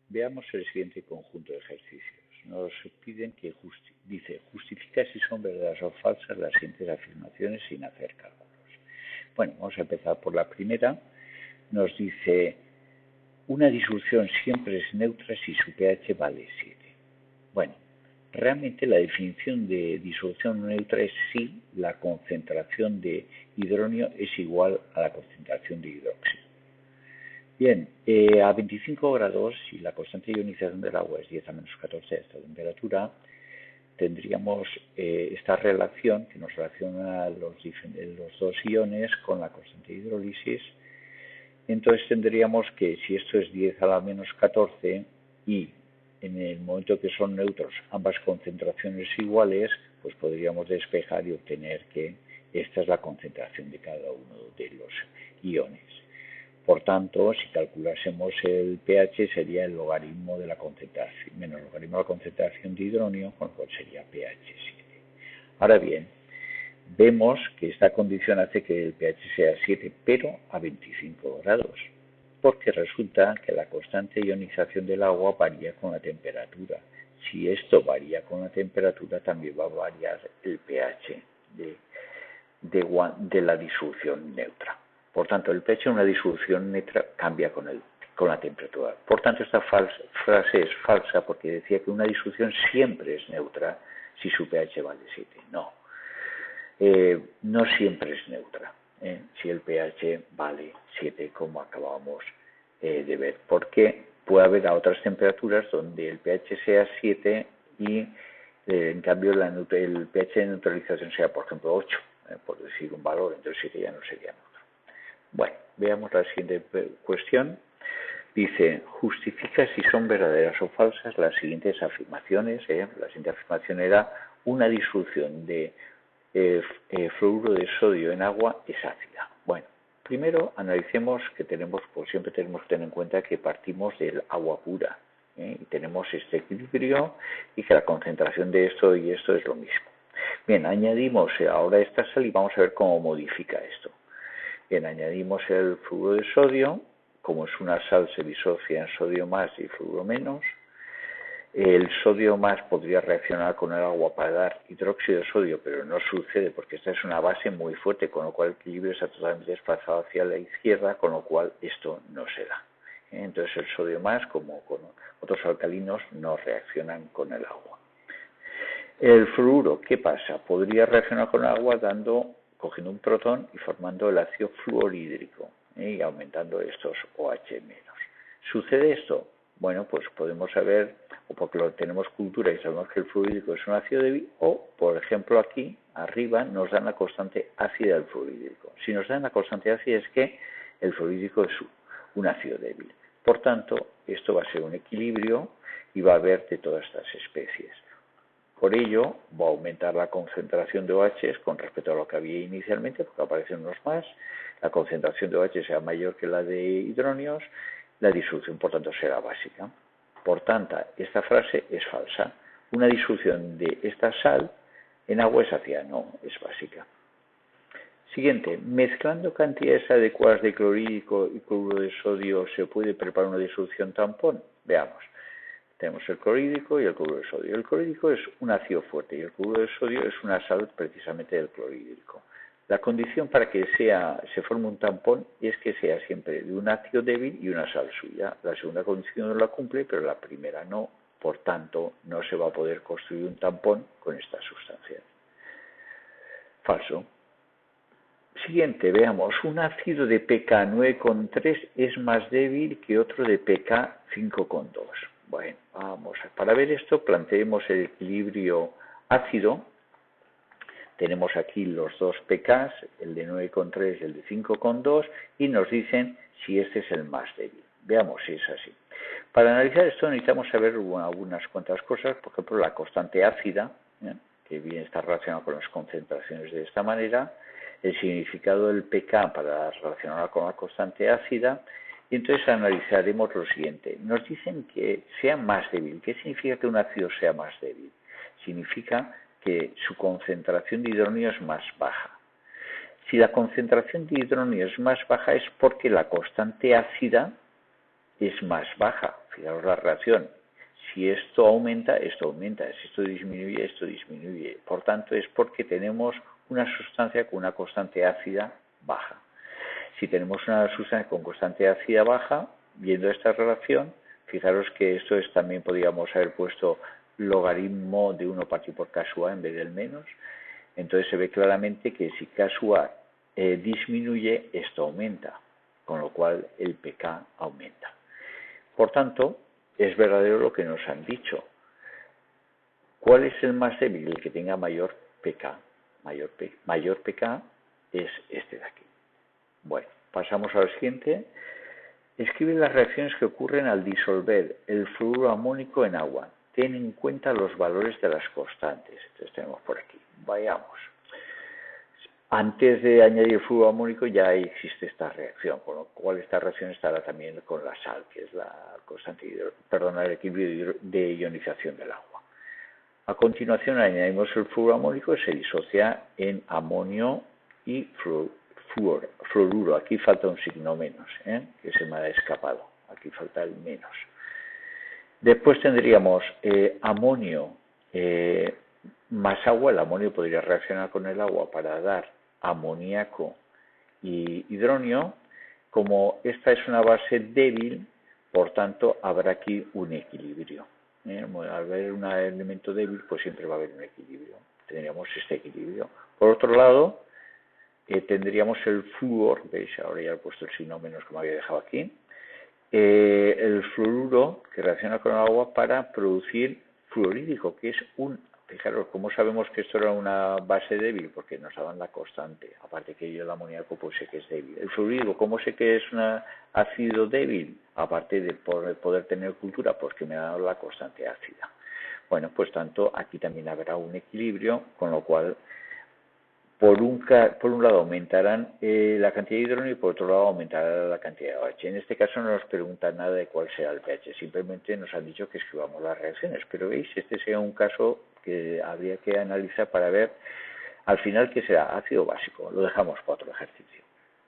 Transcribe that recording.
Veamos el siguiente conjunto de ejercicios. Nos piden que justifica si son verdaderas o falsas las siguientes afirmaciones sin hacer cálculos. Bueno, vamos a empezar por la primera. Nos dice, una disolución siempre es neutra si su pH vale 7. Bueno, realmente la definición de disolución neutra es si la concentración de hidronio es igual a la concentración de hidróxido. Bien, a 25 grados, si la constante de ionización del agua es 10 a menos 14 a esta temperatura, tendríamos esta relación que nos relaciona los dos iones con la constante de hidrólisis. Entonces tendríamos que si esto es 10 a la menos 14 y en el momento que son neutros ambas concentraciones iguales, pues podríamos despejar y obtener que esta es la concentración de cada uno de los iones. Por tanto, si calculásemos el pH sería el logaritmo de la concentración, menos el logaritmo de la concentración de hidronio, con lo cual sería pH 7. Ahora bien, vemos que esta condición hace que el pH sea 7, pero a 25 grados, porque resulta que la constante de ionización del agua varía con la temperatura. Si esto varía con la temperatura, también va a variar el pH de la disolución neutra. Por tanto, el pH de una disolución neutra cambia con la temperatura. Por tanto, esta frase es falsa porque decía que una disolución siempre es neutra si su pH vale 7. No. No siempre es neutra si el pH vale 7, como acabamos de ver, porque puede haber a otras temperaturas donde el pH sea 7 y en cambio el pH de neutralización sea, por ejemplo, 8, por decir un valor, entonces 7 ya no sería neutro. Bueno, veamos la siguiente cuestión. Dice, justifica si son verdaderas o falsas las siguientes afirmaciones. La siguiente afirmación era, una disolución de fluoruro de sodio en agua es ácida. Bueno, primero analicemos que siempre tenemos que tener en cuenta que partimos del agua pura y tenemos este equilibrio y que la concentración de esto y esto es lo mismo. Bien, añadimos ahora esta sal y vamos a ver cómo modifica esto. Bien, añadimos el fluoruro de sodio, como es una sal se disocia en sodio más y fluoruro menos. El sodio más podría reaccionar con el agua para dar hidróxido de sodio, pero no sucede porque esta es una base muy fuerte, con lo cual el equilibrio está totalmente desplazado hacia la izquierda, con lo cual esto no se da. Entonces el sodio más, como con otros alcalinos, no reaccionan con el agua. El fluoruro, ¿qué pasa? Podría reaccionar con el agua cogiendo un protón y formando el ácido fluorhídrico y aumentando estos OH-. ¿Sucede esto? Bueno, pues podemos saber, o porque lo tenemos cultura y sabemos que el fluorhídrico es un ácido débil, o, por ejemplo, aquí arriba nos dan la constante ácida del fluorhídrico. Si nos dan la constante ácida es que el fluorhídrico es un ácido débil. Por tanto, esto va a ser un equilibrio y va a haber de todas estas especies. Por ello, va a aumentar la concentración de OH con respecto a lo que había inicialmente, porque aparecen unos más, la concentración de OH sea mayor que la de hidronios, la disolución, por tanto, será básica. Por tanto, esta frase es falsa. Una disolución de esta sal en agua es ácida, no, es básica. Siguiente, mezclando cantidades adecuadas de clorhídrico y cloruro de sodio, ¿se puede preparar una disolución tampón? Veamos. Tenemos el clorhídrico y el cloruro de sodio. El clorhídrico es un ácido fuerte y el cloruro de sodio es una sal precisamente del clorhídrico. La condición para que se forme un tampón es que sea siempre de un ácido débil y una sal suya. La segunda condición no la cumple, pero la primera no. Por tanto, no se va a poder construir un tampón con estas sustancias. Falso. Siguiente, veamos. Un ácido de pK 9,3 es más débil que otro de pK 5,2. Bueno, para ver esto, planteemos el equilibrio ácido. Tenemos aquí los dos pKs, el de 9,3 y el de 5,2, y nos dicen si este es el más débil. Veamos si es así. Para analizar esto necesitamos saber algunas cuantas cosas, por ejemplo, la constante ácida, que bien está relacionada con las concentraciones de esta manera, el significado del pK para relacionarla con la constante ácida, y entonces analizaremos lo siguiente. Nos dicen que sea más débil. ¿Qué significa que un ácido sea más débil? Significa que su concentración de hidrógeno es más baja. Si la concentración de hidrógeno es más baja es porque la constante ácida es más baja. Fijaros la reacción. Si esto aumenta, esto aumenta. Si esto disminuye, esto disminuye. Por tanto, es porque tenemos una sustancia con una constante ácida baja. Si tenemos una sustancia con constante ácida baja, viendo esta relación, fijaros que esto es también podríamos haber puesto logaritmo de 1 partido por K sub A en vez del menos. Entonces se ve claramente que si K sub A disminuye, esto aumenta, con lo cual el pK aumenta. Por tanto, es verdadero lo que nos han dicho. ¿Cuál es el más débil? El que tenga mayor pK. Mayor pK es este de aquí. Bueno, pasamos al siguiente. Escribe las reacciones que ocurren al disolver el fluoruro amónico en agua. Ten en cuenta los valores de las constantes. Entonces tenemos por aquí. Vayamos. Antes de añadir fluoruro amónico ya existe esta reacción, con lo cual esta reacción estará también con la sal, que es la constante el equilibrio de ionización del agua. A continuación añadimos el fluoruro amónico y se disocia en amonio y fluoruro. Aquí falta un signo menos, que se me ha escapado. Aquí falta el menos. Después tendríamos amonio más agua. El amonio podría reaccionar con el agua para dar amoníaco y hidronio. Como esta es una base débil, por tanto habrá aquí un equilibrio. Al haber un elemento débil, pues siempre va a haber un equilibrio. Tendríamos este equilibrio. Por otro lado, tendríamos el flúor, veis, ahora ya he puesto el signo menos que me había dejado aquí, el fluoruro que reacciona con el agua para producir fluorídrico, que es fijaros, ¿cómo sabemos que esto era una base débil? Porque nos daban la constante, aparte que yo el amoníaco pues sé que es débil. El fluorídrico, ¿cómo sé que es un ácido débil? Aparte de poder tener cultura, pues que me ha dado la constante ácida. Bueno, pues tanto aquí también habrá un equilibrio, con lo cual por un lado aumentarán la cantidad de hidrógeno y por otro lado aumentará la cantidad de OH. En este caso no nos preguntan nada de cuál será el pH, simplemente nos han dicho que escribamos las reacciones. Pero veis, este sería un caso que habría que analizar para ver al final qué será ácido básico. Lo dejamos para otro ejercicio.